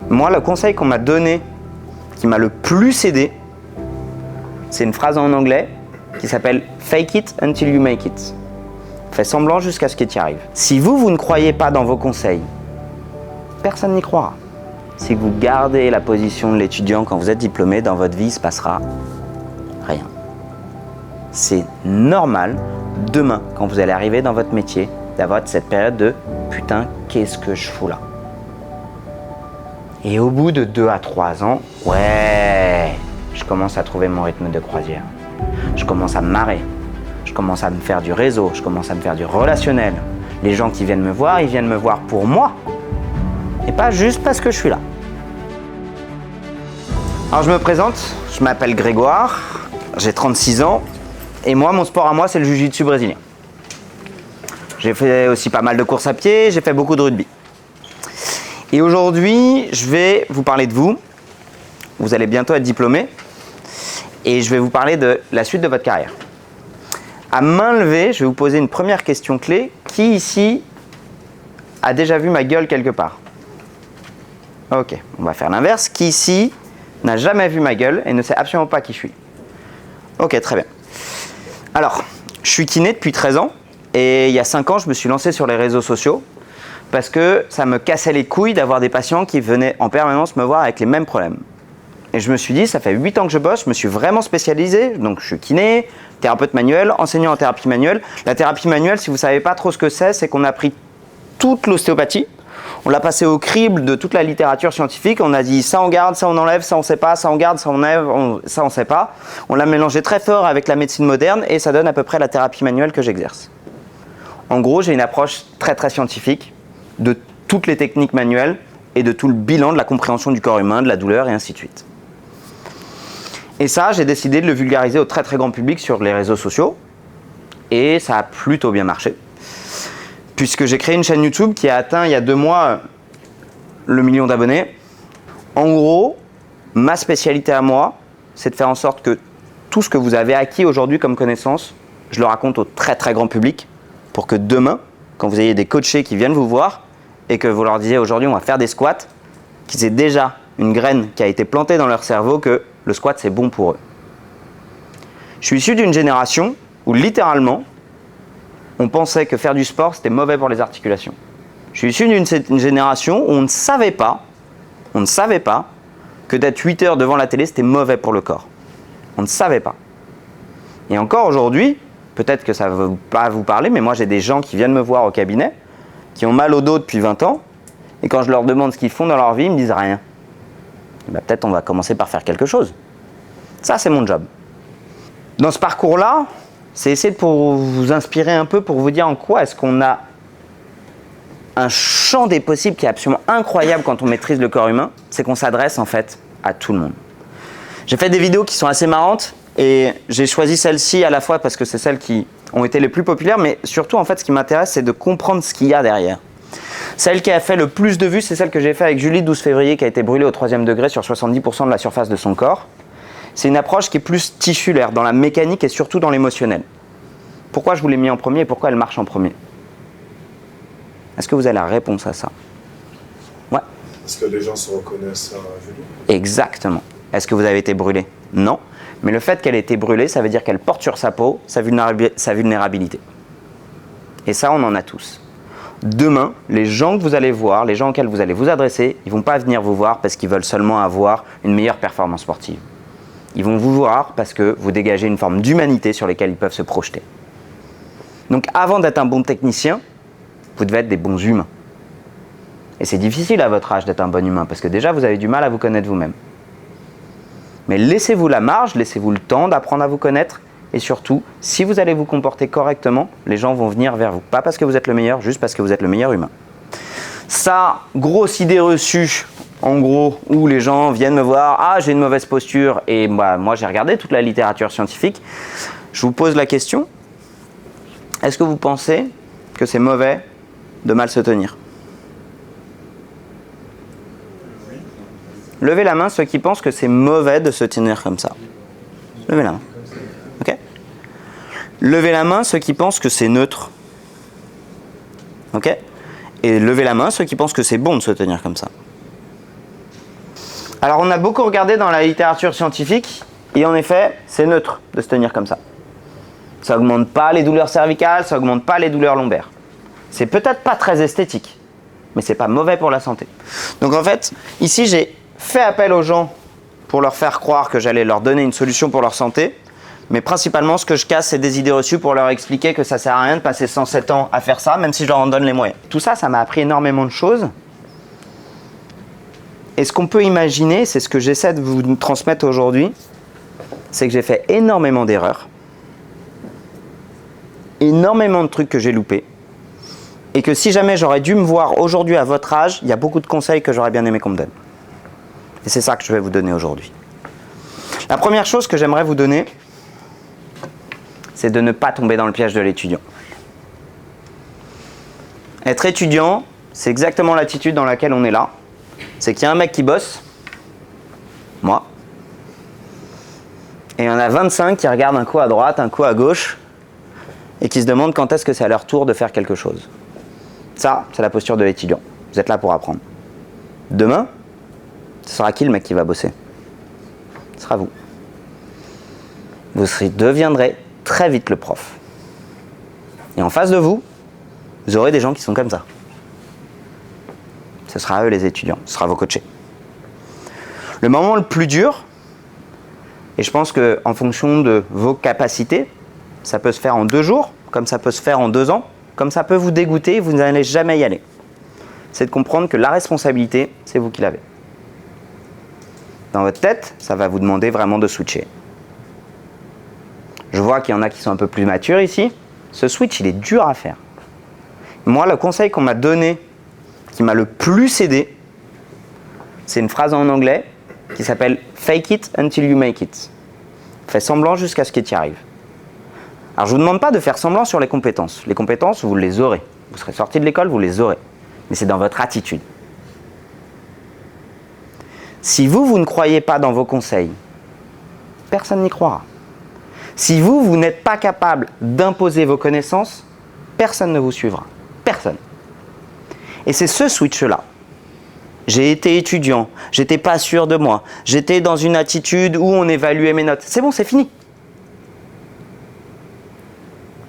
Moi, le conseil qu'on m'a donné, qui m'a le plus aidé, c'est une phrase en anglais qui s'appelle « Fake it until you make it ». Fais semblant jusqu'à ce qu'il t'y arrive. Si vous ne croyez pas dans vos conseils, personne n'y croira. Si vous gardez la position de l'étudiant quand vous êtes diplômé, dans votre vie, il ne se passera rien. C'est normal, demain, quand vous allez arriver dans votre métier, d'avoir cette période de « putain, qu'est-ce que je fous là ?» Et au bout de 2 à 3 ans, ouais, je commence à trouver mon rythme de croisière. Je commence à me marrer. Je commence à me faire du réseau. Je commence à me faire du relationnel. Les gens qui viennent me voir, ils viennent me voir pour moi. Et pas juste parce que je suis là. Alors je me présente, je m'appelle Grégoire, j'ai 36 ans. Et moi, mon sport à moi, c'est le jiu-jitsu brésilien. J'ai fait aussi pas mal de courses à pied, j'ai fait beaucoup de rugby. Et aujourd'hui, je vais vous parler de vous. Vous allez bientôt être diplômé. Et je vais vous parler de la suite de votre carrière. À main levée, je vais vous poser une première question clé. Qui ici a déjà vu ma gueule quelque part? Ok, on va faire l'inverse. Qui ici n'a jamais vu ma gueule et ne sait absolument pas qui je suis? Ok, très bien. Alors, je suis kiné depuis 13 ans. Et il y a 5 ans, je me suis lancé sur les réseaux sociaux. Parce que ça me cassait les couilles d'avoir des patients qui venaient en permanence me voir avec les mêmes problèmes. Et je me suis dit, ça fait 8 ans que je bosse, je me suis vraiment spécialisé. Donc je suis kiné, thérapeute manuel, enseignant en thérapie manuelle. La thérapie manuelle, si vous ne savez pas trop ce que c'est qu'on a pris toute l'ostéopathie. On l'a passé au crible de toute la littérature scientifique. On a dit ça on garde, ça on enlève, ça on ne sait pas, ça on garde, ça on enlève, ça on ne sait pas. On l'a mélangé très fort avec la médecine moderne et ça donne à peu près la thérapie manuelle que j'exerce. En gros, j'ai une approche très très scientifique de toutes les techniques manuelles et de tout le bilan de la compréhension du corps humain, de la douleur et ainsi de suite. Et ça, j'ai décidé de le vulgariser au très très grand public sur les réseaux sociaux et ça a plutôt bien marché puisque j'ai créé une chaîne YouTube qui a atteint il y a 2 mois le 1 million d'abonnés. En gros, ma spécialité à moi, c'est de faire en sorte que tout ce que vous avez acquis aujourd'hui comme connaissance, je le raconte au très très grand public pour que demain, quand vous ayez des coachés qui viennent vous voir et que vous leur disiez aujourd'hui on va faire des squats, qu'ils aient déjà une graine qui a été plantée dans leur cerveau que le squat c'est bon pour eux. Je suis issu d'une génération où littéralement on pensait que faire du sport c'était mauvais pour les articulations. Je suis issu d'une génération où on ne savait pas que d'être 8 heures devant la télé c'était mauvais pour le corps. On ne savait pas. Et encore aujourd'hui, peut-être que ça ne va pas vous parler, mais moi j'ai des gens qui viennent me voir au cabinet, qui ont mal au dos depuis 20 ans, et quand je leur demande ce qu'ils font dans leur vie, ils me disent rien. Ben, peut-être on va commencer par faire quelque chose. Ça, c'est mon job. Dans ce parcours-là, c'est essayer de vous inspirer un peu, pour vous dire en quoi est-ce qu'on a un champ des possibles qui est absolument incroyable quand on maîtrise le corps humain, c'est qu'on s'adresse en fait à tout le monde. J'ai fait des vidéos qui sont assez marrantes, et j'ai choisi celle-ci à la fois parce que c'est celles qui ont été les plus populaires, mais surtout en fait ce qui m'intéresse c'est de comprendre ce qu'il y a derrière. Celle qui a fait le plus de vues, c'est celle que j'ai fait avec Julie 12 février qui a été brûlée au 3e degré sur 70% de la surface de son corps. C'est une approche qui est plus tissulaire, dans la mécanique et surtout dans l'émotionnel. Pourquoi je vous l'ai mis en premier et pourquoi elle marche en premier? Est-ce que vous avez la réponse à ça? Ouais. Est-ce que les gens se reconnaissent à Julie? Exactement. Est-ce que vous avez été brûlé? Non. Mais le fait qu'elle ait été brûlée, ça veut dire qu'elle porte sur sa peau sa vulnérabilité. Et ça, on en a tous. Demain, les gens que vous allez voir, les gens auxquels vous allez vous adresser, ils ne vont pas venir vous voir parce qu'ils veulent seulement avoir une meilleure performance sportive. Ils vont vous voir parce que vous dégagez une forme d'humanité sur laquelle ils peuvent se projeter. Donc avant d'être un bon technicien, vous devez être des bons humains. Et c'est difficile à votre âge d'être un bon humain parce que déjà, vous avez du mal à vous connaître vous-même. Mais laissez-vous la marge, laissez-vous le temps d'apprendre à vous connaître. Et surtout, si vous allez vous comporter correctement, les gens vont venir vers vous. Pas parce que vous êtes le meilleur, juste parce que vous êtes le meilleur humain. Ça, grosse idée reçue, en gros, où les gens viennent me voir, « Ah, j'ai une mauvaise posture » et moi j'ai regardé toute la littérature scientifique. Je vous pose la question, est-ce que vous pensez que c'est mauvais de mal se tenir? Levez la main ceux qui pensent que c'est mauvais de se tenir comme ça. Levez la main. Ok? Levez la main ceux qui pensent que c'est neutre. Ok? Et levez la main ceux qui pensent que c'est bon de se tenir comme ça. Alors on a beaucoup regardé dans la littérature scientifique et en effet, c'est neutre de se tenir comme ça. Ça augmente pas les douleurs cervicales, ça augmente pas les douleurs lombaires. C'est peut-être pas très esthétique, mais c'est pas mauvais pour la santé. Donc en fait, ici j'ai fait appel aux gens pour leur faire croire que j'allais leur donner une solution pour leur santé, mais principalement ce que je casse, c'est des idées reçues pour leur expliquer que ça sert à rien de passer 107 ans à faire ça, même si je leur en donne les moyens. Tout ça, ça m'a appris énormément de choses. Et ce qu'on peut imaginer, c'est ce que j'essaie de vous transmettre aujourd'hui, c'est que j'ai fait énormément d'erreurs, énormément de trucs que j'ai loupés, et que si jamais j'aurais dû me voir aujourd'hui à votre âge, il y a beaucoup de conseils que j'aurais bien aimé qu'on me donne. Et c'est ça que je vais vous donner aujourd'hui. La première chose que j'aimerais vous donner, c'est de ne pas tomber dans le piège de l'étudiant. Être étudiant, c'est exactement l'attitude dans laquelle on est là. C'est qu'il y a un mec qui bosse, moi, et il y en a 25 qui regardent un coup à droite, un coup à gauche, et qui se demandent quand est-ce que c'est à leur tour de faire quelque chose. Ça, c'est la posture de l'étudiant. Vous êtes là pour apprendre. Demain, ce sera qui le mec qui va bosser? Ce sera vous. Vous deviendrez très vite le prof. Et en face de vous, vous aurez des gens qui sont comme ça. Ce sera eux les étudiants, ce sera vos coachés. Le moment le plus dur, et je pense qu'en fonction de vos capacités, ça peut se faire en 2 jours, comme ça peut se faire en 2 ans, comme ça peut vous dégoûter et vous n'allez jamais y aller. C'est de comprendre que la responsabilité, c'est vous qui l'avez. Dans votre tête, ça va vous demander vraiment de switcher. Je vois qu'il y en a qui sont un peu plus matures ici. Ce switch, il est dur à faire. Moi, le conseil qu'on m'a donné, qui m'a le plus aidé, c'est une phrase en anglais qui s'appelle « Fake it until you make it ». Fais semblant jusqu'à ce qu'il t'y arrive. Alors, je ne vous demande pas de faire semblant sur les compétences. Les compétences, vous les aurez. Vous serez sorti de l'école, vous les aurez. Mais c'est dans votre attitude. Si vous ne croyez pas dans vos conseils, personne n'y croira. Si vous n'êtes pas capable d'imposer vos connaissances, personne ne vous suivra. Personne. Et c'est ce switch-là. J'ai été étudiant, j'étais pas sûr de moi, j'étais dans une attitude où on évaluait mes notes. C'est bon, c'est fini.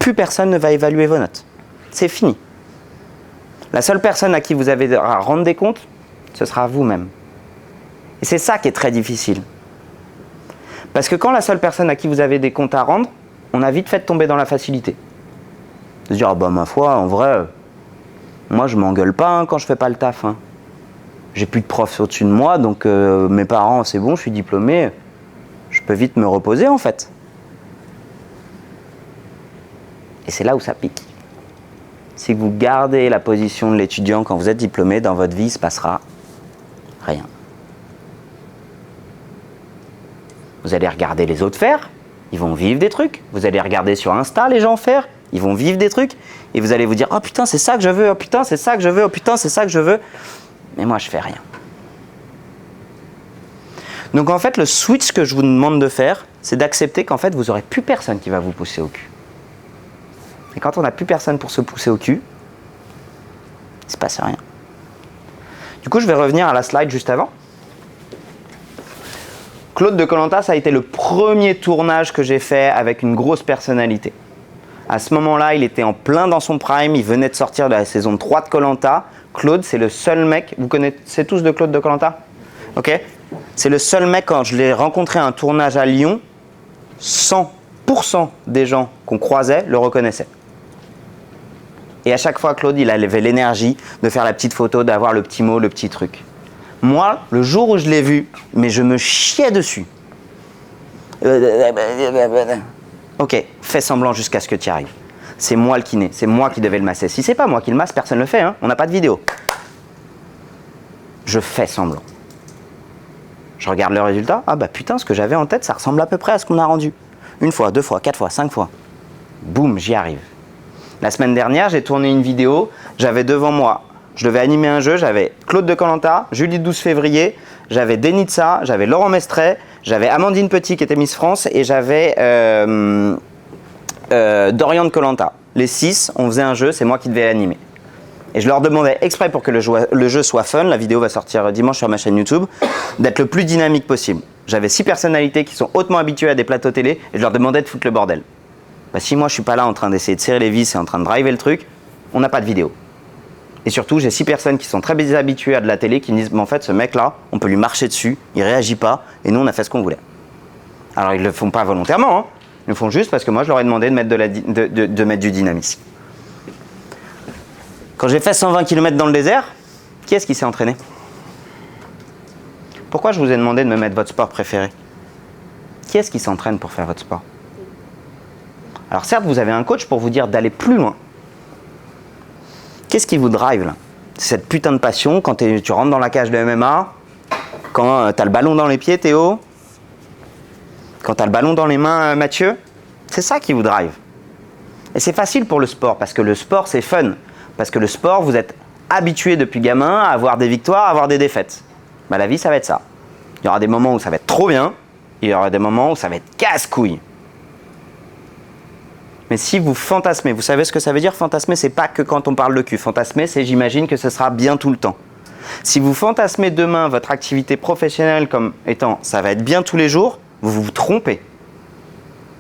Plus personne ne va évaluer vos notes. C'est fini. La seule personne à qui vous avez à rendre des comptes, ce sera vous-même. Et c'est ça qui est très difficile. Parce que quand la seule personne à qui vous avez des comptes à rendre, on a vite fait de tomber dans la facilité. De se dire, ah bah ma foi, en vrai, moi je m'engueule pas hein, quand je fais pas le taf. Hein. J'ai plus de profs au-dessus de moi, donc mes parents, c'est bon, je suis diplômé, je peux vite me reposer en fait. Et c'est là où ça pique. Si vous gardez la position de l'étudiant quand vous êtes diplômé, dans votre vie, il ne se passera rien. Vous allez regarder les autres faire, ils vont vivre des trucs. Vous allez regarder sur Insta les gens faire, ils vont vivre des trucs. Et vous allez vous dire, oh putain, c'est ça que je veux, oh putain, c'est ça que je veux, oh putain, c'est ça que je veux. Mais moi, je fais rien. Donc en fait, le switch que je vous demande de faire, c'est d'accepter qu'en fait, vous n'aurez plus personne qui va vous pousser au cul. Et quand on n'a plus personne pour se pousser au cul, il ne se passe rien. Du coup, je vais revenir à la slide juste avant. Claude de Koh Lanta, ça a été le premier tournage que j'ai fait avec une grosse personnalité. À ce moment-là, il était en plein dans son prime, il venait de sortir de la saison 3 de Koh Lanta. Claude, c'est le seul mec, vous connaissez tous de Claude de Koh Lanta? Ok? C'est le seul mec, quand je l'ai rencontré à un tournage à Lyon, 100% des gens qu'on croisait le reconnaissaient. Et à chaque fois, Claude, il avait l'énergie de faire la petite photo, d'avoir le petit mot, le petit truc. Moi, le jour où je l'ai vu, mais je me chiais dessus. Ok, fais semblant jusqu'à ce que tu y arrives. C'est moi le kiné, c'est moi qui devais le masser. Si c'est pas moi qui le masse, personne ne le fait, hein. On n'a pas de vidéo. Je fais semblant. Je regarde le résultat, ah bah putain, ce que j'avais en tête, ça ressemble à peu près à ce qu'on a rendu. 1 fois, 2 fois, 4 fois, 5 fois. Boum, j'y arrive. La semaine dernière, j'ai tourné une vidéo, j'avais devant moi, je devais animer un jeu, j'avais Claude de Koh Lanta, Julie de 12 février, j'avais Denitsa, j'avais Laurent Mestret, j'avais Amandine Petit qui était Miss France et j'avais Dorian de Koh Lanta. Les 6, on faisait un jeu, c'est moi qui devais animer. Et je leur demandais exprès pour que le jeu soit fun, la vidéo va sortir dimanche sur ma chaîne YouTube, d'être le plus dynamique possible. J'avais 6 personnalités qui sont hautement habituées à des plateaux télé et je leur demandais de foutre le bordel. Bah, si moi je suis pas là en train d'essayer de serrer les vis et en train de driver le truc, on n'a pas de vidéo. Et surtout, j'ai 6 personnes qui sont très habituées à de la télé qui me disent, mais en fait, ce mec-là, on peut lui marcher dessus, il réagit pas, et nous, on a fait ce qu'on voulait. Alors, ils le font pas volontairement, hein. Ils le font juste parce que moi, je leur ai demandé de mettre, de mettre du dynamisme. Quand j'ai fait 120 km dans le désert, qui est-ce qui s'est entraîné? Pourquoi je vous ai demandé de me mettre votre sport préféré? Qui est-ce qui s'entraîne pour faire votre sport? Alors certes, vous avez un coach pour vous dire d'aller plus loin. Qu'est-ce qui vous drive là? C'est cette putain de passion quand tu rentres dans la cage de MMA, quand tu as le ballon dans les pieds, Théo, quand tu as le ballon dans les mains, Mathieu. C'est ça qui vous drive. Et c'est facile pour le sport, parce que le sport, c'est fun. Parce que le sport, vous êtes habitué depuis gamin à avoir des victoires, à avoir des défaites. Bah, la vie, ça va être ça. Il y aura des moments où ça va être trop bien, il y aura des moments où ça va être casse-couille. Mais si vous fantasmez, vous savez ce que ça veut dire fantasmer? C'est pas que quand on parle de cul. Fantasmer, c'est j'imagine que ce sera bien tout le temps. Si vous fantasmez demain votre activité professionnelle comme étant ça va être bien tous les jours, vous vous trompez.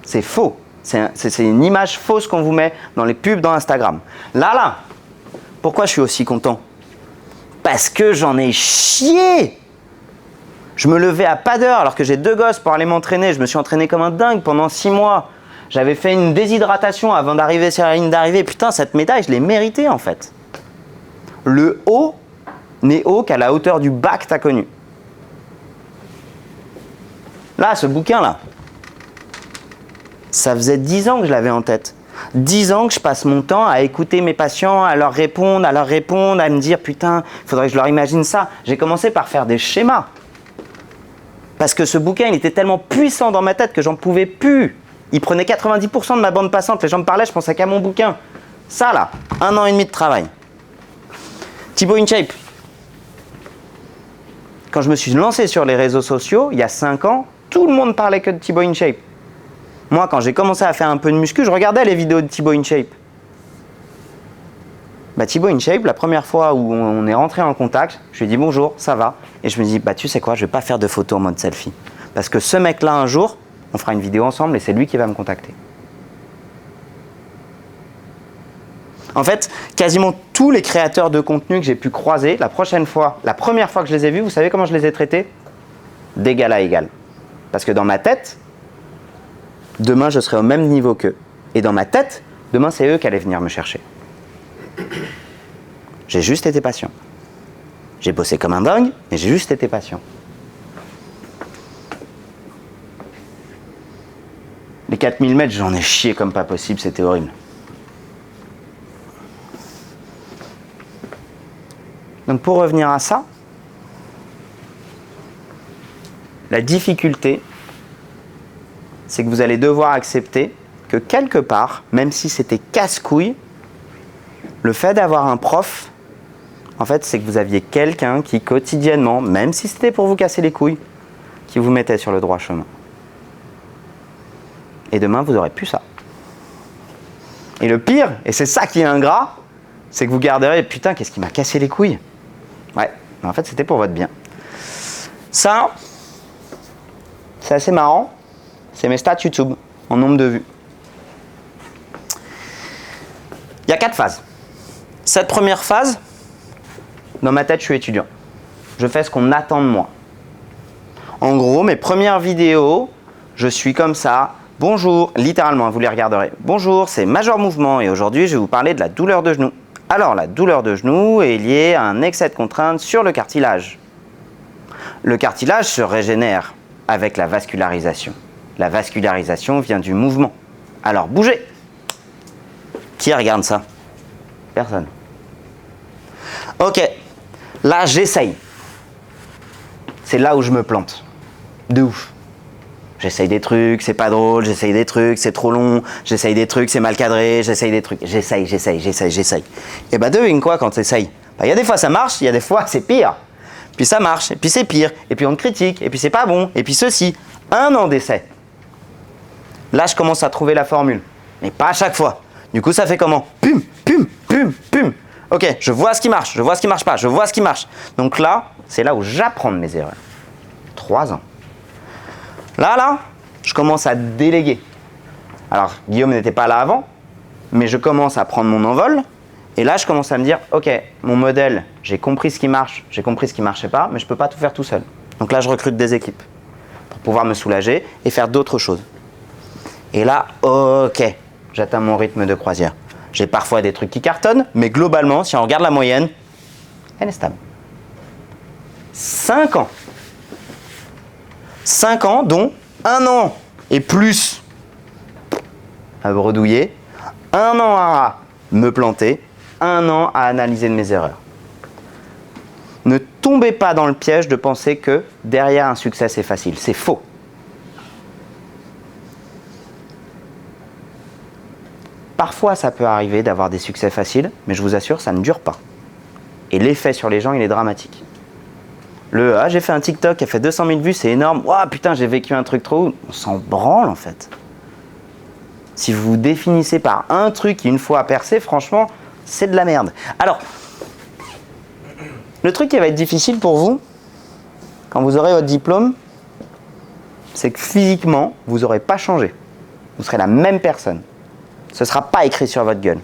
C'est faux. C'est une image fausse qu'on vous met dans les pubs dans Instagram. Là, pourquoi je suis aussi content? Parce que j'en ai chié. Je me levais à pas d'heure alors que j'ai 2 gosses pour aller m'entraîner. Je me suis entraîné comme un dingue pendant 6 mois. J'avais fait une déshydratation avant d'arriver sur la ligne d'arrivée. Putain, cette médaille, je l'ai méritée en fait. Le haut n'est haut qu'à la hauteur du bas que tu as connu. Là, ce bouquin-là, ça faisait 10 ans que je l'avais en tête. 10 ans que je passe mon temps à écouter mes patients, à leur répondre, à me dire putain, il faudrait que je leur imagine ça. J'ai commencé par faire des schémas. Parce que ce bouquin, il était tellement puissant dans ma tête que j'en pouvais plus. Il prenait 90% de ma bande passante. Les gens me parlaient, je pensais qu'à mon bouquin. Ça là, 1 an et demi de travail. Thibaut InShape. Quand je me suis lancé sur les réseaux sociaux, il y a 5 ans, tout le monde parlait que de Thibaut InShape. Moi, quand j'ai commencé à faire un peu de muscu, je regardais les vidéos de Thibaut InShape. Bah, Thibaut InShape, la première fois où on est rentré en contact, je lui ai dit bonjour, ça va? Et je me dis, bah tu sais quoi, je vais pas faire de photos en mode selfie. Parce que ce mec-là, un jour, on fera une vidéo ensemble et c'est lui qui va me contacter. En fait, quasiment tous les créateurs de contenu que j'ai pu croiser, la première fois que je les ai vus, vous savez comment je les ai traités? D'égal à égal. Parce que dans ma tête, demain, je serai au même niveau qu'eux. Et dans ma tête, demain, c'est eux qui allaient venir me chercher. J'ai juste été patient. J'ai bossé comme un dingue, mais j'ai juste été patient. Les 4000 mètres, j'en ai chié comme pas possible, c'était horrible. Donc pour revenir à ça, la difficulté, c'est que vous allez devoir accepter que quelque part, même si c'était casse-couille, le fait d'avoir un prof, en fait, c'est que vous aviez quelqu'un qui quotidiennement, même si c'était pour vous casser les couilles, qui vous mettait sur le droit chemin. Et demain, vous n'aurez plus ça. Et le pire, et c'est ça qui est ingrat, c'est que vous garderez, putain, qu'est-ce qui m'a cassé les couilles? Ouais, mais en fait, c'était pour votre bien. Ça, c'est assez marrant. C'est mes stats YouTube, en nombre de vues. Il y a 4 phases. Cette première phase, dans ma tête, je suis étudiant. Je fais ce qu'on attend de moi. En gros, mes premières vidéos, je suis comme ça. Bonjour, littéralement, vous les regarderez. Bonjour, c'est Major Mouvement et aujourd'hui, je vais vous parler de la douleur de genou. Alors, la douleur de genou est liée à un excès de contrainte sur le cartilage. Le cartilage se régénère avec la vascularisation. La vascularisation vient du mouvement. Alors, bougez. Qui regarde ça? Personne. Ok, là, j'essaye. C'est là où je me plante. De ouf. J'essaye des trucs, c'est pas drôle, j'essaye des trucs, c'est trop long, j'essaye des trucs, c'est mal cadré, j'essaye des trucs, j'essaye. Et bah devine quoi quand t'essayes? Bah y a des fois ça marche, il y a des fois c'est pire. Puis ça marche, et puis c'est pire, et puis on te critique, et puis c'est pas bon, et puis ceci. 1 an d'essai. Là je commence à trouver la formule, mais pas à chaque fois. Du coup ça fait comment? Pum, pum, pum, pum. Ok, je vois ce qui marche, je vois ce qui marche pas, je vois ce qui marche. Donc là, c'est là où j'apprends de mes erreurs. 3 ans. Là, je commence à déléguer. Alors, Guillaume n'était pas là avant, mais je commence à prendre mon envol. Et là, je commence à me dire, ok, mon modèle, j'ai compris ce qui marche, j'ai compris ce qui ne marchait pas, mais je ne peux pas tout faire tout seul. Donc là, je recrute des équipes pour pouvoir me soulager et faire d'autres choses. Et là, ok, j'atteins mon rythme de croisière. J'ai parfois des trucs qui cartonnent, mais globalement, si on regarde la moyenne, elle est stable. 5 ans. 5 ans, dont 1 an et plus à bredouiller, 1 an à me planter, 1 an à analyser mes erreurs. Ne tombez pas dans le piège de penser que derrière un succès, c'est facile. C'est faux. Parfois, ça peut arriver d'avoir des succès faciles, mais je vous assure, ça ne dure pas. Et l'effet sur les gens, il est dramatique. J'ai fait un TikTok qui a fait 200 000 vues, c'est énorme. Ouah, putain, j'ai vécu un truc trop. On s'en branle, en fait. Si vous vous définissez par un truc qui, une fois percé, franchement, c'est de la merde. Alors, le truc qui va être difficile pour vous, quand vous aurez votre diplôme, c'est que physiquement, vous n'aurez pas changé. Vous serez la même personne. Ce ne sera pas écrit sur votre gueule.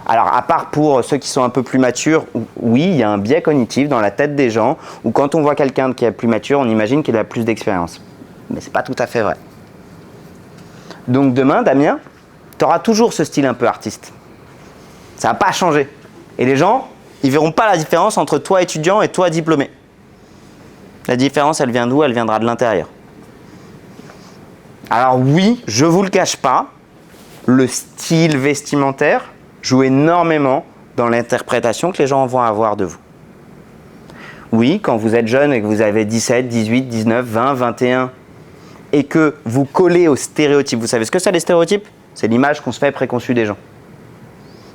Alors, à part pour ceux qui sont un peu plus matures, oui, il y a un biais cognitif dans la tête des gens, où quand on voit quelqu'un qui est plus mature, on imagine qu'il a plus d'expérience. Mais ce n'est pas tout à fait vrai. Donc demain, Damien, tu auras toujours ce style un peu artiste. Ça ne va pas changer. Et les gens, ils ne verront pas la différence entre toi étudiant et toi diplômé. La différence, elle vient d'où? Elle viendra de l'intérieur. Alors oui, je ne vous le cache pas, le style vestimentaire joue énormément dans l'interprétation que les gens vont avoir de vous. Oui, quand vous êtes jeune et que vous avez 17, 18, 19, 20, 21 et que vous collez aux stéréotypes. Vous savez ce que c'est les stéréotypes? C'est l'image qu'on se fait préconçue des gens.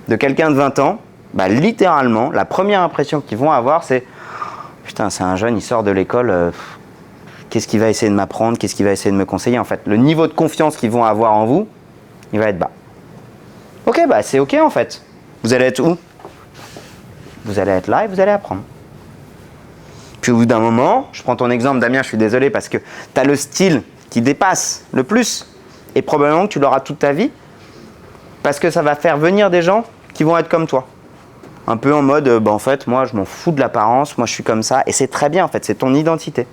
De quelqu'un de 20 ans, littéralement, la première impression qu'ils vont avoir, c'est « Putain, c'est un jeune, il sort de l'école, qu'est-ce qu'il va essayer de m'apprendre? Qu'est-ce qu'il va essayer de me conseiller ?» En fait, le niveau de confiance qu'ils vont avoir en vous, il va être bas. Ok, c'est ok en fait. Vous allez être où? Vous allez être là et vous allez apprendre. Puis au bout d'un moment, je prends ton exemple Damien, je suis désolé parce que tu as le style qui dépasse le plus et probablement que tu l'auras toute ta vie parce que ça va faire venir des gens qui vont être comme toi. Un peu en mode, en fait, moi je m'en fous de l'apparence, moi je suis comme ça et c'est très bien en fait, c'est ton identité.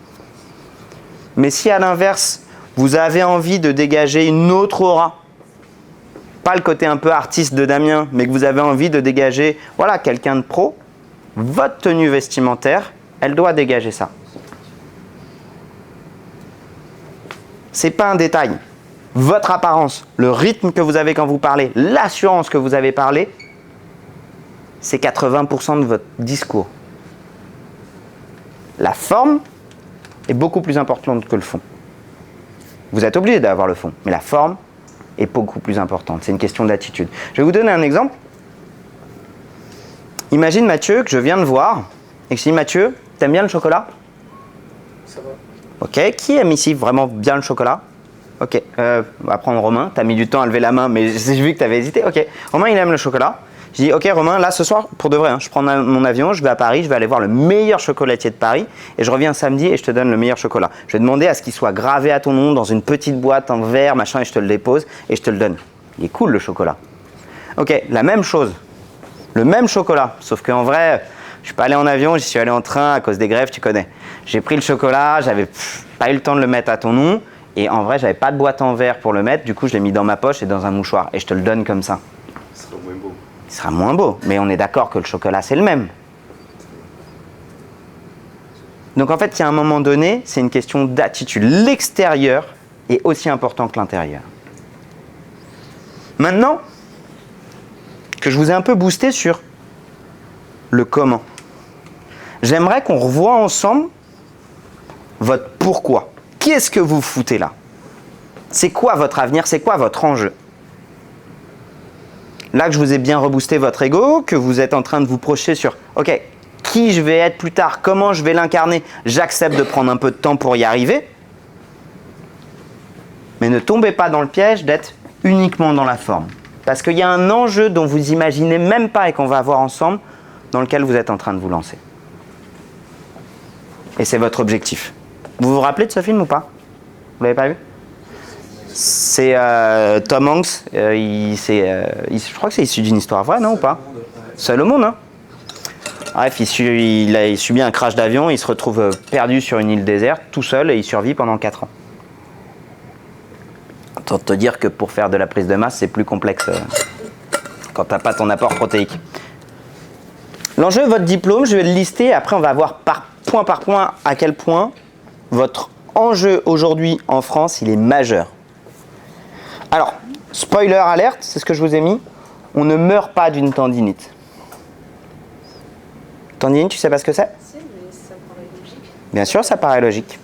Mais si à l'inverse, vous avez envie de dégager une autre aura, pas le côté un peu artiste de Damien, mais que vous avez envie de dégager, quelqu'un de pro, votre tenue vestimentaire, elle doit dégager ça. C'est pas un détail. Votre apparence, le rythme que vous avez quand vous parlez, l'assurance que vous avez parlé, c'est 80% de votre discours. La forme est beaucoup plus importante que le fond. Vous êtes obligé d'avoir le fond, mais la forme est beaucoup plus importante. C'est une question d'attitude. Je vais vous donner un exemple. Imagine Mathieu que je viens de voir et que je dis Mathieu, t'aimes bien le chocolat? Ça va. Ok. Qui aime ici vraiment bien le chocolat? Ok. On va prendre Romain. T'as mis du temps à lever la main, mais j'ai vu que t'avais hésité. Ok. Romain, il aime le chocolat. Je dis ok Romain, là ce soir, pour de vrai, je prends mon avion, je vais à Paris, je vais aller voir le meilleur chocolatier de Paris et je reviens samedi et je te donne le meilleur chocolat. Je vais demander à ce qu'il soit gravé à ton nom dans une petite boîte en verre, machin, et je te le dépose et je te le donne. Il est cool le chocolat. Ok, la même chose, le même chocolat, sauf qu'en vrai, je suis pas allé en avion, j'y suis allé en train à cause des grèves, tu connais. J'ai pris le chocolat, j'avais pas eu le temps de le mettre à ton nom et en vrai, j'avais pas de boîte en verre pour le mettre, du coup je l'ai mis dans ma poche et dans un mouchoir et je te le donne comme ça. Ce sera moins beau. Il sera moins beau, mais on est d'accord que le chocolat, c'est le même. Donc en fait, il y a un moment donné, c'est une question d'attitude. L'extérieur est aussi important que l'intérieur. Maintenant que je vous ai un peu boosté sur le comment, j'aimerais qu'on revoie ensemble votre pourquoi. Qu'est-ce que vous foutez là? C'est quoi votre avenir? C'est quoi votre enjeu? Là que je vous ai bien reboosté votre ego, que vous êtes en train de vous projeter sur ok, qui je vais être plus tard, comment je vais l'incarner, j'accepte de prendre un peu de temps pour y arriver. Mais ne tombez pas dans le piège d'être uniquement dans la forme. Parce qu'il y a un enjeu dont vous imaginez même pas et qu'on va voir ensemble dans lequel vous êtes en train de vous lancer. Et c'est votre objectif. Vous vous rappelez de ce film ou pas? Vous l'avez pas vu? C'est Tom Hanks, je crois que c'est issu d'une histoire vraie, non, ou pas? Seul au monde, hein? Bref, il a subi un crash d'avion, il se retrouve perdu sur une île déserte, tout seul, et il survit pendant 4 ans. Autant te dire que pour faire de la prise de masse, c'est plus complexe quand tu n'as pas ton apport protéique. L'enjeu, votre diplôme, je vais le lister, après on va voir par point à quel point votre enjeu aujourd'hui en France, il est majeur. Alors, spoiler alerte, c'est ce que je vous ai mis, on ne meurt pas d'une tendinite. Tendinite, tu sais pas ce que c'est? Si, mais ça paraît logique. Bien sûr, ça paraît logique.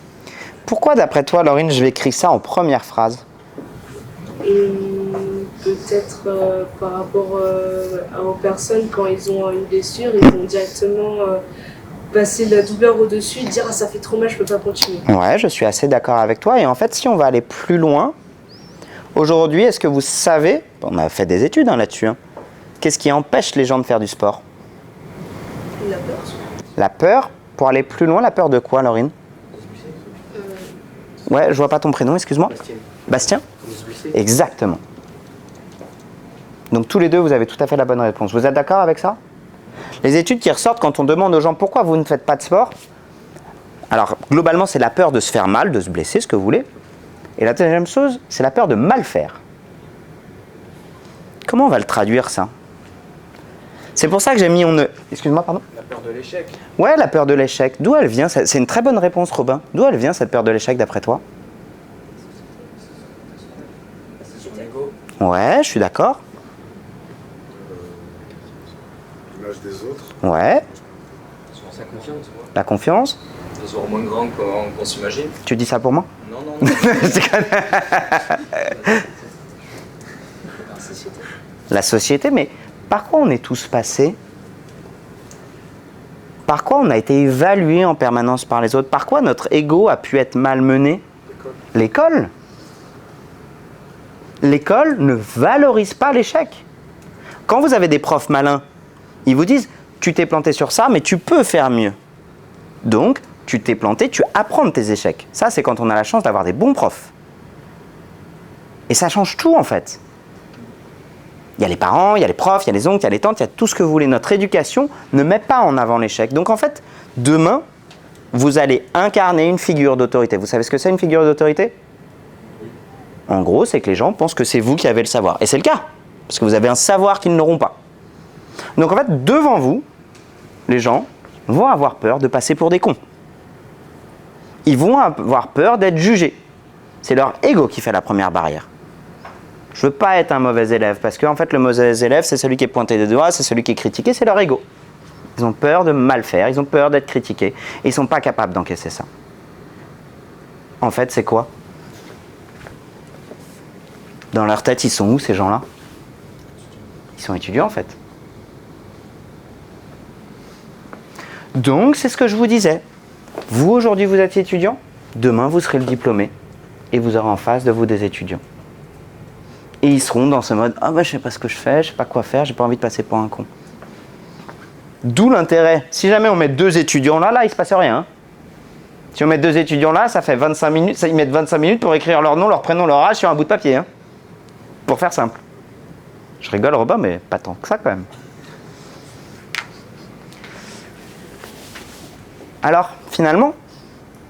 Pourquoi, d'après toi, Laurine, je vais écrire ça en première phrase? Peut-être par rapport aux personnes, quand ils ont une blessure, ils vont directement passer la douleur au-dessus et dire « Ah, ça fait trop mal, je peux pas continuer ». Ouais, je suis assez d'accord avec toi. Et en fait, si on va aller plus loin, aujourd'hui, est-ce que vous savez, on a fait des études là-dessus, qu'est-ce qui empêche les gens de faire du sport? La peur. La peur, pour aller plus loin, la peur de quoi, Laurine? Ouais, je vois pas ton prénom, excuse-moi. Bastien? Exactement. Donc tous les deux, vous avez tout à fait la bonne réponse. Vous êtes d'accord avec ça? Les études qui ressortent quand on demande aux gens pourquoi vous ne faites pas de sport, alors globalement c'est la peur de se faire mal, de se blesser, ce que vous voulez. Et la deuxième chose, c'est la peur de mal faire. Comment on va le traduire ça? C'est pour ça que j'ai mis Excuse-moi, pardon? La peur de l'échec. Ouais, la peur de l'échec. D'où elle vient? C'est une très bonne réponse, Robin. D'où elle vient cette peur de l'échec d'après toi? C'est son ego. Ouais, je suis d'accord. L'image des autres. Ouais, Sur sa confiance, moi. la confiance. Des moins grand qu'on s'imagine. Tu dis ça pour moi? Non, non, non. La société. La société, mais par quoi on est tous passés? Par quoi on a été évalué en permanence par les autres? Par quoi notre ego a pu être malmené? L'école. L'école ne valorise pas l'échec. Quand vous avez des profs malins, ils vous disent « tu t'es planté sur ça, mais tu peux faire mieux ». Donc, tu t'es planté, tu apprends de tes échecs. Ça, c'est quand on a la chance d'avoir des bons profs. Et ça change tout, en fait. Il y a les parents, il y a les profs, il y a les oncles, il y a les tantes, il y a tout ce que vous voulez. Notre éducation ne met pas en avant l'échec. Donc, en fait, demain, vous allez incarner une figure d'autorité. Vous savez ce que c'est, une figure d'autorité? En gros, c'est que les gens pensent que c'est vous qui avez le savoir. Et c'est le cas, parce que vous avez un savoir qu'ils n'auront pas. Donc, en fait, devant vous, les gens vont avoir peur de passer pour des cons. Ils vont avoir peur d'être jugés. C'est leur ego qui fait la première barrière. Je ne veux pas être un mauvais élève, parce qu'en fait, le mauvais élève, c'est celui qui est pointé des doigts, c'est celui qui est critiqué, c'est leur ego. Ils ont peur de mal faire, ils ont peur d'être critiqués, et ils ne sont pas capables d'encaisser ça. En fait, c'est quoi? Dans leur tête, ils sont où, ces gens-là? Ils sont étudiants, en fait. Donc, c'est ce que je vous disais. Vous, aujourd'hui, vous êtes étudiant. Demain, vous serez le diplômé. Et vous aurez en face de vous des étudiants. Et ils seront dans ce mode « Ah, bah, je sais pas ce que je fais, je sais pas quoi faire, j'ai pas envie de passer pour un con. » D'où l'intérêt. Si jamais on met 2 étudiants là, il se passe rien. Hein. Si on met 2 étudiants là, ça fait 25 minutes. Ils mettent 25 minutes pour écrire leur nom, leur prénom, leur âge sur un bout de papier. Hein. Pour faire simple. Je rigole, Robin, mais pas tant que ça, quand même. Alors, finalement,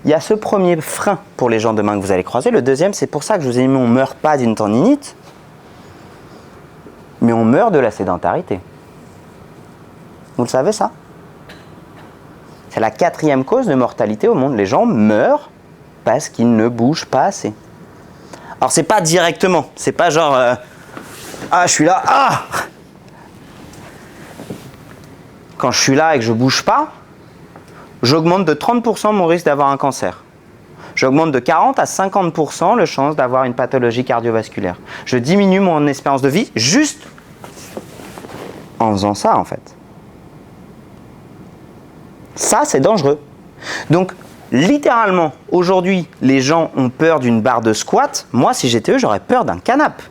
il y a ce premier frein pour les gens demain que vous allez croiser. Le deuxième, c'est pour ça que je vous ai mis, on ne meurt pas d'une tendinite, mais on meurt de la sédentarité. Vous le savez, ça? C'est la 4e cause de mortalité au monde. Les gens meurent parce qu'ils ne bougent pas assez. Alors, c'est pas directement. C'est pas genre, ah, je suis là, ah! Quand je suis là et que je bouge pas, j'augmente de 30% mon risque d'avoir un cancer. J'augmente de 40 à 50% le chance d'avoir une pathologie cardiovasculaire. Je diminue mon espérance de vie juste en faisant ça, en fait. Ça, c'est dangereux. Donc, littéralement, aujourd'hui, les gens ont peur d'une barre de squat. Moi, si j'étais eux, j'aurais peur d'un canapé.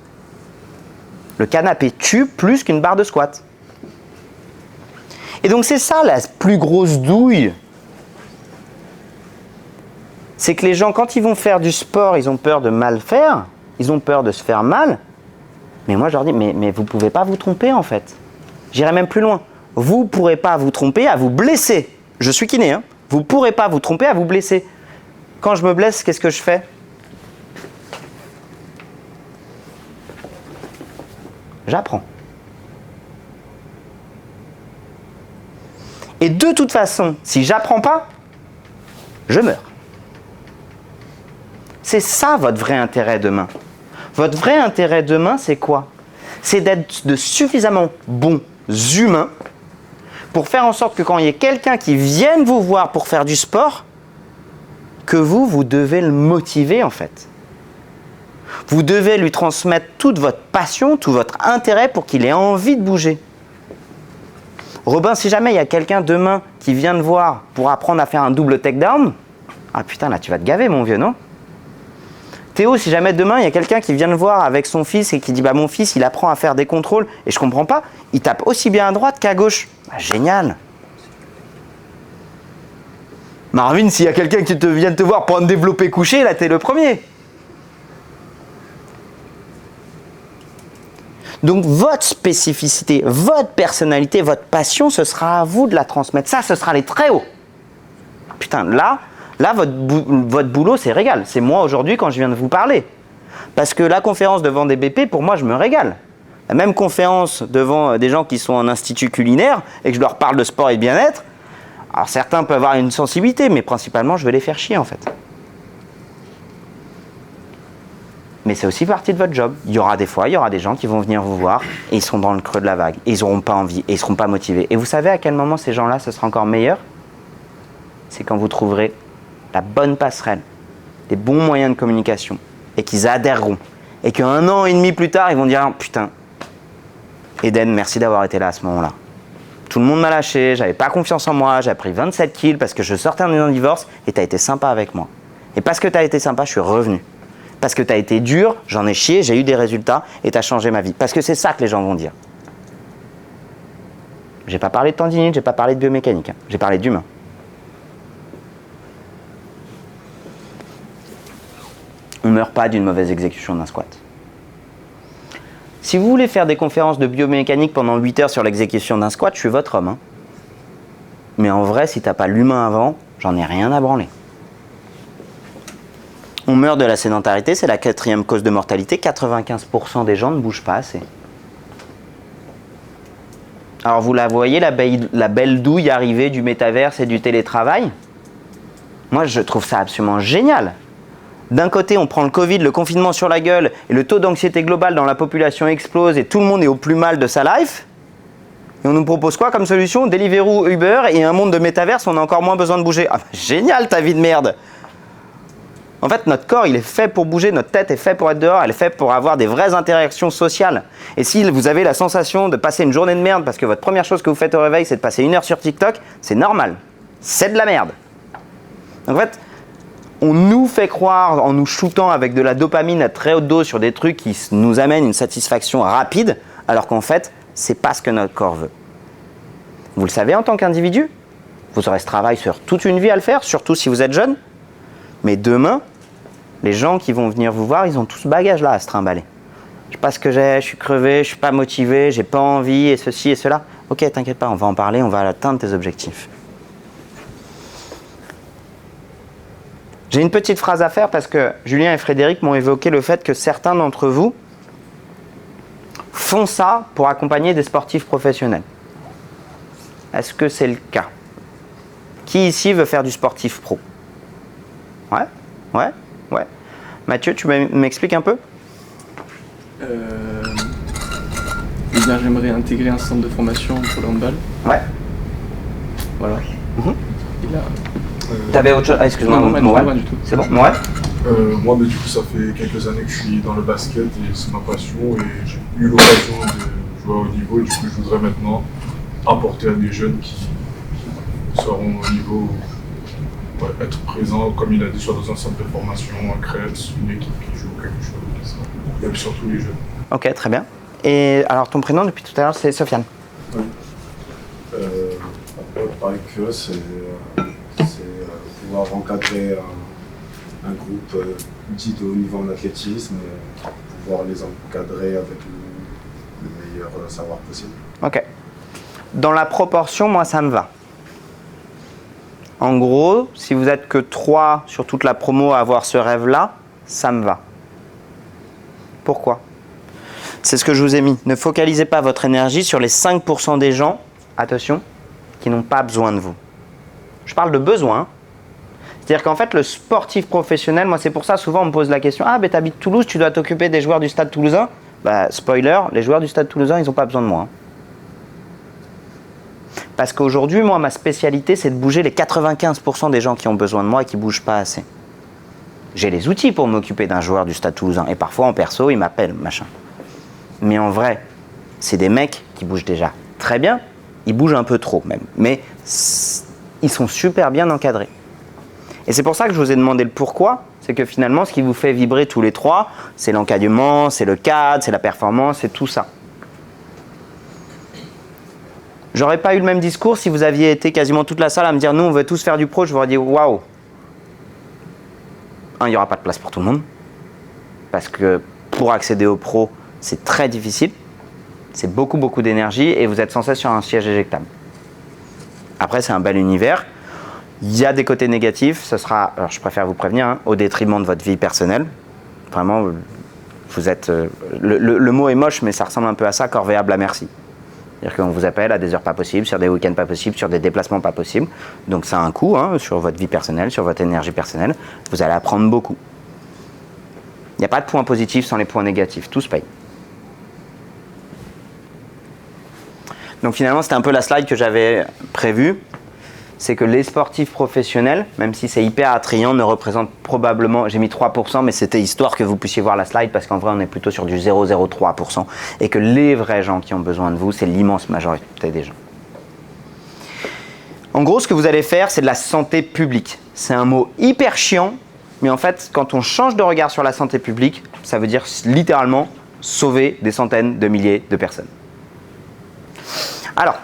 Le canapé tue plus qu'une barre de squat. Et donc c'est ça la plus grosse douille. C'est que les gens, quand ils vont faire du sport, ils ont peur de mal faire, ils ont peur de se faire mal. Mais moi je leur dis, mais vous ne pouvez pas vous tromper en fait. J'irai même plus loin. Vous ne pourrez pas vous tromper à vous blesser. Je suis kiné, hein. Vous ne pourrez pas vous tromper à vous blesser. Quand je me blesse, qu'est-ce que je fais? J'apprends. Et de toute façon, si j'apprends pas, je meurs. C'est ça votre vrai intérêt demain. Votre vrai intérêt demain, c'est quoi? C'est d'être de suffisamment bons humains pour faire en sorte que quand il y ait quelqu'un qui vienne vous voir pour faire du sport, que vous devez le motiver en fait. Vous devez lui transmettre toute votre passion, tout votre intérêt pour qu'il ait envie de bouger. Robin, si jamais il y a quelqu'un demain qui vient te voir pour apprendre à faire un double takedown, ah putain là tu vas te gaver mon vieux, non? Théo, si jamais demain il y a quelqu'un qui vient te voir avec son fils et qui dit bah mon fils il apprend à faire des contrôles et je comprends pas, il tape aussi bien à droite qu'à gauche. Bah, génial. Marvin, s'il y a quelqu'un qui vient te voir pour un développé couché, là t'es le premier. Donc votre spécificité, votre personnalité, votre passion, ce sera à vous de la transmettre. Ça, ce sera les très hauts. Putain, là votre boulot, c'est régal. C'est moi aujourd'hui quand je viens de vous parler. Parce que la conférence devant des BP, pour moi, je me régale. La même conférence devant des gens qui sont en institut culinaire et que je leur parle de sport et de bien-être, alors certains peuvent avoir une sensibilité, mais principalement, je vais les faire chier en fait. Mais c'est aussi partie de votre job. Il y aura des fois, il y aura des gens qui vont venir vous voir et ils seront dans le creux de la vague. Et ils n'auront pas envie et ils ne seront pas motivés. Et vous savez à quel moment ces gens-là, ce sera encore meilleur? C'est quand vous trouverez la bonne passerelle, des bons moyens de communication et qu'ils adhéreront. Et qu'un an et demi plus tard, ils vont dire « Putain, Eden, merci d'avoir été là à ce moment-là. Tout le monde m'a lâché, j'avais pas confiance en moi, j'ai pris 27 kills parce que je sortais d'un divorce et tu as été sympa avec moi. Et parce que tu as été sympa, je suis revenu. Parce que tu as été dur, j'en ai chié, j'ai eu des résultats et tu as changé ma vie. » Parce que c'est ça que les gens vont dire. J'ai pas parlé de tendinite, j'ai pas parlé de biomécanique, hein. J'ai parlé d'humain. On ne meurt pas d'une mauvaise exécution d'un squat. Si vous voulez faire des conférences de biomécanique pendant 8 heures sur l'exécution d'un squat, je suis votre homme, hein. Mais en vrai, si tu n'as pas l'humain avant, j'en ai rien à branler. On meurt de la sédentarité, c'est la 4e cause de mortalité. 95% des gens ne bougent pas assez. Alors vous la voyez, la belle douille arrivée du métaverse et du télétravail? Moi, je trouve ça absolument génial. D'un côté, on prend le Covid, le confinement sur la gueule, et le taux d'anxiété globale dans la population explose et tout le monde est au plus mal de sa life. Et on nous propose quoi comme solution? Deliveroo, Uber et un monde de métaverse, on a encore moins besoin de bouger. Ah, génial ta vie de merde! En fait, notre corps, il est fait pour bouger, notre tête est faite pour être dehors, elle est faite pour avoir des vraies interactions sociales. Et si vous avez la sensation de passer une journée de merde parce que votre première chose que vous faites au réveil, c'est de passer 1 heure sur TikTok, c'est normal. C'est de la merde. En fait, on nous fait croire, en nous shootant avec de la dopamine à très haute dose sur des trucs qui nous amènent une satisfaction rapide, alors qu'en fait, c'est pas ce que notre corps veut. Vous le savez en tant qu'individu, vous aurez ce travail sur toute une vie à le faire, surtout si vous êtes jeune. Mais demain, les gens qui vont venir vous voir, ils ont tout ce bagage-là à se trimballer. Je sais pas ce que j'ai, je suis crevé, je suis pas motivé, j'ai pas envie, et ceci et cela. Ok, t'inquiète pas, on va en parler, on va atteindre tes objectifs. J'ai une petite phrase à faire parce que Julien et Frédéric m'ont évoqué le fait que certains d'entre vous font ça pour accompagner des sportifs professionnels. Est-ce que c'est le cas? Qui ici veut faire du sportif pro? Ouais. Mathieu, tu m'expliques un peu? Eh bien, j'aimerais intégrer un centre de formation pour le handball. Ouais. Voilà. Et là... T'avais autre chose? Ah, excuse-moi. Non, pas du tout. C'est bon? Ouais. Moi, du coup, ça fait quelques années que je suis dans le basket et c'est ma passion et j'ai eu l'occasion de jouer à haut niveau et du coup, je voudrais maintenant apporter à des jeunes qui seront au niveau, être présents, comme il a dit, soit dans un centre de formation, un CREPS, une équipe qui joue quelque chose, et surtout les jeunes. Ok, très bien. Et alors, ton prénom depuis tout à l'heure, c'est Sofiane? Oui. avec eux, c'est pouvoir encadrer un groupe dit de haut niveau en athlétisme et pouvoir les encadrer avec le meilleur savoir possible. Ok. Dans la proportion, moi, ça me va. En gros, si vous êtes que 3 sur toute la promo à avoir ce rêve-là, ça me va. Pourquoi ? C'est ce que je vous ai mis. Ne focalisez pas votre énergie sur les 5% des gens, attention, qui n'ont pas besoin de vous. Je parle de besoin. C'est-à-dire qu'en fait, le sportif professionnel, moi c'est pour ça, souvent on me pose la question « Ah, ben t'habites Toulouse, tu dois t'occuper des joueurs du Stade Toulousain ?» Bah, spoiler, les joueurs du Stade Toulousain, ils n'ont pas besoin de moi. Parce qu'aujourd'hui, moi, ma spécialité, c'est de bouger les 95% des gens qui ont besoin de moi et qui ne bougent pas assez. J'ai les outils pour m'occuper d'un joueur du Stade Toulousain. Et parfois, en perso, ils m'appellent, machin. Mais en vrai, c'est des mecs qui bougent déjà très bien. Ils bougent un peu trop, même. Mais ils sont super bien encadrés. Et c'est pour ça que je vous ai demandé le pourquoi. C'est que finalement, ce qui vous fait vibrer tous les trois, c'est l'encadrement, c'est le cadre, c'est la performance, c'est tout ça. J'aurais pas eu le même discours si vous aviez été quasiment toute la salle à me dire « Nous, on veut tous faire du pro », je vous aurais dit « Waouh !» Il n'y aura pas de place pour tout le monde. Parce que pour accéder au pro, c'est très difficile. C'est beaucoup, beaucoup d'énergie et vous êtes sans cesse sur un siège éjectable. Après, c'est un bel univers. Il y a des côtés négatifs. Ce sera, alors je préfère vous prévenir, hein, au détriment de votre vie personnelle. Vraiment, vous êtes... le mot est moche, mais ça ressemble un peu à ça, corvéable à merci. C'est-à-dire qu'on vous appelle à des heures pas possibles, sur des week-ends pas possibles, sur des déplacements pas possibles. Donc ça a un coût hein, sur votre vie personnelle, sur votre énergie personnelle. Vous allez apprendre beaucoup. Il n'y a pas de points positifs sans les points négatifs. Tout se paye. Donc finalement, c'était un peu la slide que j'avais prévue. C'est que les sportifs professionnels, même si c'est hyper attrayant, ne représentent probablement, j'ai mis 3%, mais c'était histoire que vous puissiez voir la slide, parce qu'en vrai, on est plutôt sur du 0,03%, et que les vrais gens qui ont besoin de vous, c'est l'immense majorité des gens. En gros, ce que vous allez faire, c'est de la santé publique. C'est un mot hyper chiant, mais en fait, quand on change de regard sur la santé publique, ça veut dire littéralement sauver des centaines de milliers de personnes. Alors,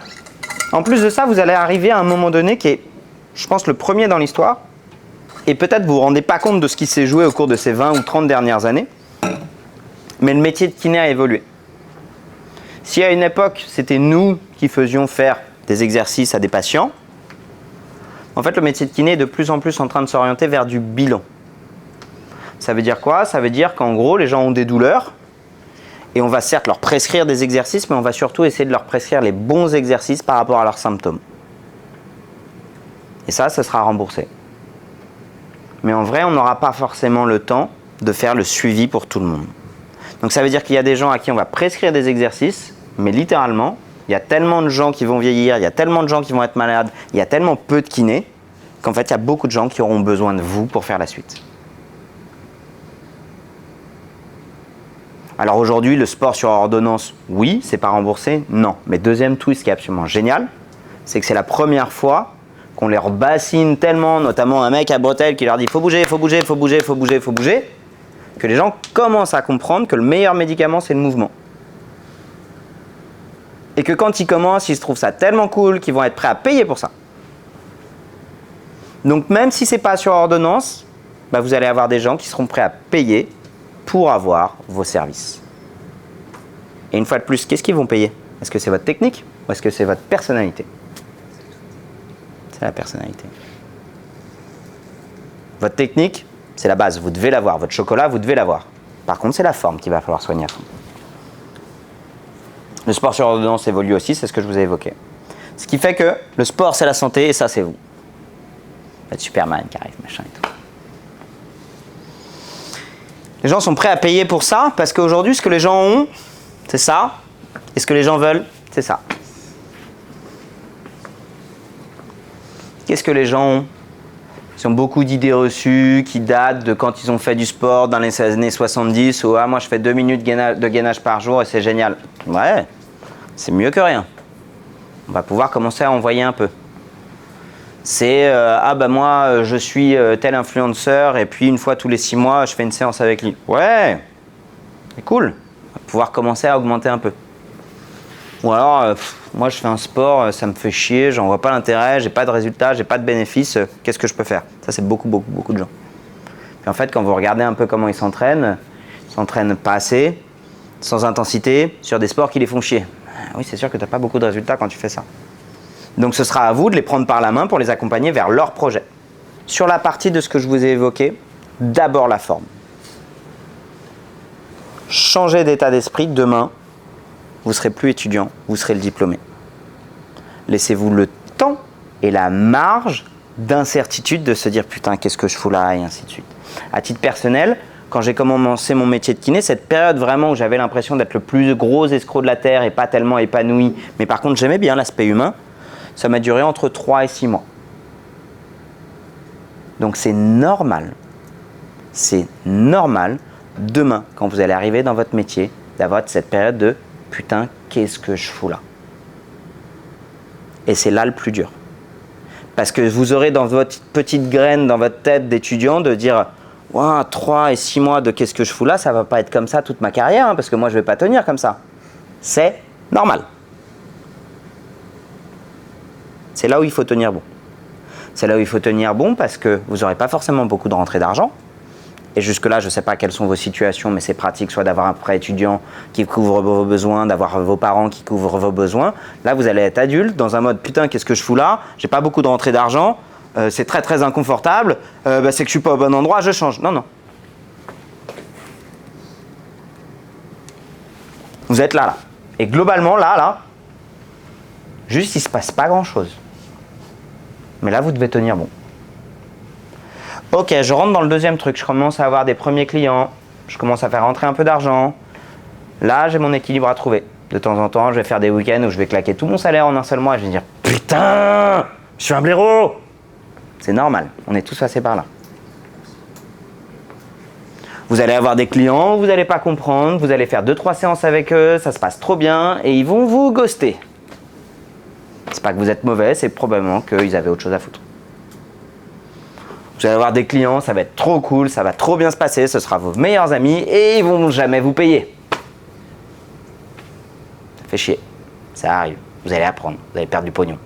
en plus de ça, vous allez arriver à un moment donné qui est, je pense, le premier dans l'histoire. Et peut-être vous ne vous rendez pas compte de ce qui s'est joué au cours de ces 20 ou 30 dernières années. Mais le métier de kiné a évolué. Si à une époque, c'était nous qui faisions faire des exercices à des patients, en fait, le métier de kiné est de plus en plus en train de s'orienter vers du bilan. Ça veut dire quoi ? Ça veut dire qu'en gros, les gens ont des douleurs. Et on va certes leur prescrire des exercices, mais on va surtout essayer de leur prescrire les bons exercices par rapport à leurs symptômes. Et ça sera remboursé. Mais en vrai, on n'aura pas forcément le temps de faire le suivi pour tout le monde. Donc ça veut dire qu'il y a des gens à qui on va prescrire des exercices, mais littéralement, il y a tellement de gens qui vont vieillir, il y a tellement de gens qui vont être malades, il y a tellement peu de kinés, qu'en fait, il y a beaucoup de gens qui auront besoin de vous pour faire la suite. Alors aujourd'hui, le sport sur ordonnance, oui, c'est pas remboursé, non. Mais deuxième twist qui est absolument génial, c'est que c'est la première fois qu'on les rebassine tellement, notamment un mec à bretelles qui leur dit « faut bouger, faut bouger, faut bouger, faut bouger, faut bouger », que les gens commencent à comprendre que le meilleur médicament, c'est le mouvement. Et que quand ils commencent, ils se trouvent ça tellement cool qu'ils vont être prêts à payer pour ça. Donc même si c'est pas sur ordonnance, bah, vous allez avoir des gens qui seront prêts à payer pour avoir vos services. Et une fois de plus, qu'est-ce qu'ils vont payer ? Est-ce que c'est votre technique ou est-ce que c'est votre personnalité ? C'est la personnalité. Votre technique, c'est la base, vous devez l'avoir. Votre chocolat, vous devez l'avoir. Par contre, c'est la forme qu'il va falloir soigner à fond. Le sport sur ordonnance évolue aussi, c'est ce que je vous ai évoqué. Ce qui fait que le sport, c'est la santé et ça, c'est vous. Vous êtes Superman qui arrive, machin et tout. Les gens sont prêts à payer pour ça parce qu'aujourd'hui, ce que les gens ont, c'est ça. Et ce que les gens veulent, c'est ça. Qu'est-ce que les gens ont ? Ils ont beaucoup d'idées reçues qui datent de quand ils ont fait du sport dans les années 70 où « Ah, moi, je fais 2 minutes de gainage par jour et c'est génial. » Ouais, c'est mieux que rien. On va pouvoir commencer à envoyer un peu. C'est ah bah moi je suis tel influenceur et puis une fois tous les 6 mois je fais une séance avec lui. Ouais, c'est cool. On va pouvoir commencer à augmenter un peu. Ou alors, moi je fais un sport, ça me fait chier, j'en vois pas l'intérêt, j'ai pas de résultat, j'ai pas de bénéfice, qu'est-ce que je peux faire? Ça, c'est beaucoup de gens. Puis en fait, quand vous regardez un peu comment ils s'entraînent pas assez, sans intensité, sur des sports qui les font chier. Oui, c'est sûr que tu n'as pas beaucoup de résultats quand tu fais ça. Donc ce sera à vous de les prendre par la main pour les accompagner vers leur projet. Sur la partie de ce que je vous ai évoqué, d'abord la forme. Changez d'état d'esprit, demain, vous ne serez plus étudiant, vous serez le diplômé. Laissez-vous le temps et la marge d'incertitude de se dire « putain, qu'est-ce que je fous là ?» et ainsi de suite. À titre personnel, quand j'ai commencé mon métier de kiné, cette période vraiment où j'avais l'impression d'être le plus gros escroc de la Terre et pas tellement épanoui, mais par contre j'aimais bien l'aspect humain, ça m'a duré entre 3 et 6 mois. Donc c'est normal, demain, quand vous allez arriver dans votre métier, d'avoir cette période de « putain, qu'est-ce que je fous là ?» Et c'est là le plus dur. Parce que vous aurez dans votre petite graine, dans votre tête d'étudiant, de dire « wow, 3 et 6 mois de qu'est-ce que je fous là, ça va pas être comme ça toute ma carrière, hein, parce que moi je vais pas tenir comme ça. » C'est normal. C'est là où il faut tenir bon. C'est là où il faut tenir bon parce que vous n'aurez pas forcément beaucoup de rentrées d'argent. Et jusque-là, je ne sais pas quelles sont vos situations, mais c'est pratique soit d'avoir un prêt étudiant qui couvre vos besoins, d'avoir vos parents qui couvrent vos besoins. Là, vous allez être adulte dans un mode « putain, qu'est-ce que je fous là? J'ai pas beaucoup de rentrées d'argent, c'est très très inconfortable, c'est que je suis pas au bon endroit, je change. » Non, non. Vous êtes là. Et globalement, là, juste, il ne se passe pas grand-chose. Mais là, vous devez tenir bon. Ok, je rentre dans le deuxième truc. Je commence à avoir des premiers clients. Je commence à faire rentrer un peu d'argent. Là, j'ai mon équilibre à trouver. De temps en temps, je vais faire des week-ends où je vais claquer tout mon salaire en un seul mois. Et je vais dire « putain, je suis un blaireau !» C'est normal. On est tous passés par là. Vous allez avoir des clients, vous n'allez pas comprendre. Vous allez faire 2-3 séances avec eux. Ça se passe trop bien. Et ils vont vous ghoster. C'est pas que vous êtes mauvais, c'est probablement qu'ils avaient autre chose à foutre. Vous allez avoir des clients, ça va être trop cool, ça va trop bien se passer, ce sera vos meilleurs amis et ils vont jamais vous payer. Ça fait chier, ça arrive. Vous allez apprendre, vous allez perdre du pognon,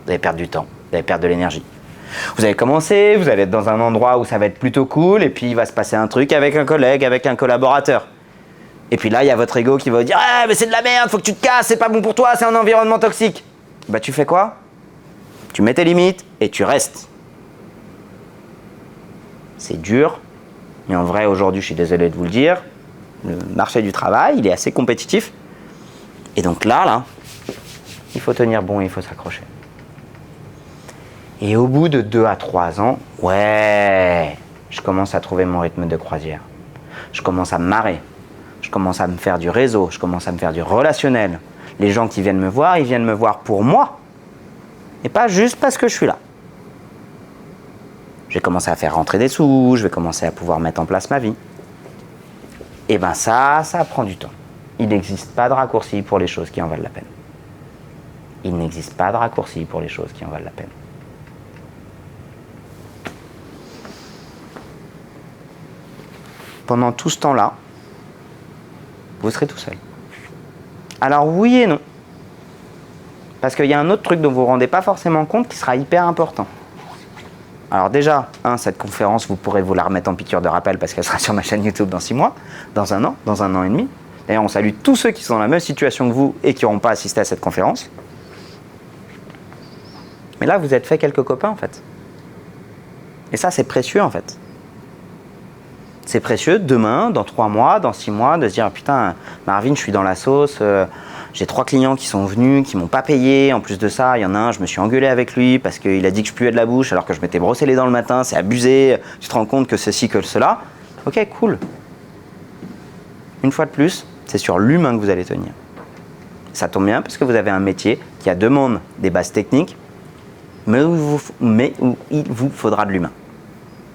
vous allez perdre du temps, vous allez perdre de l'énergie. Vous allez commencer, vous allez être dans un endroit où ça va être plutôt cool et puis il va se passer un truc avec un collègue, avec un collaborateur. Et puis là, il y a votre ego qui va vous dire « ah, mais c'est de la merde, faut que tu te casses, c'est pas bon pour toi, c'est un environnement toxique. » Bah tu fais quoi? Tu mets tes limites et tu restes. C'est dur, mais en vrai, aujourd'hui, je suis désolé de vous le dire, le marché du travail, il est assez compétitif. Et donc là, il faut tenir bon et il faut s'accrocher. Et au bout de 2 à 3 ans, ouais, je commence à trouver mon rythme de croisière. Je commence à me marrer. Je commence à me faire du réseau. Je commence à me faire du relationnel. Les gens qui viennent me voir, ils viennent me voir pour moi. Et pas juste parce que je suis là. Je vais commencer à faire rentrer des sous, je vais commencer à pouvoir mettre en place ma vie. Et bien ça prend du temps. Il n'existe pas de raccourci pour les choses qui en valent la peine. Il n'existe pas de raccourci pour les choses qui en valent la peine. Pendant tout ce temps-là, vous serez tout seul. Alors oui et non. Parce qu'il y a un autre truc dont vous ne vous rendez pas forcément compte qui sera hyper important. Alors déjà, cette conférence, vous pourrez vous la remettre en piqûre de rappel parce qu'elle sera sur ma chaîne YouTube dans 6 mois, dans un an et demi. D'ailleurs, on salue tous ceux qui sont dans la même situation que vous et qui n'auront pas assisté à cette conférence. Mais là, vous êtes fait quelques copains en fait. Et ça, c'est précieux en fait. C'est précieux demain, dans 3 mois, dans 6 mois, de se dire « putain, Marvin, je suis dans la sauce, j'ai 3 clients qui sont venus, qui m'ont pas payé. En plus de ça, il y en a un, je me suis engueulé avec lui parce qu'il a dit que je puais de la bouche alors que je m'étais brossé les dents le matin, c'est abusé, tu te rends compte que ceci, que cela. » Ok, cool. Une fois de plus, c'est sur l'humain que vous allez tenir. Ça tombe bien parce que vous avez un métier qui demande des bases techniques, mais où il vous faudra de l'humain.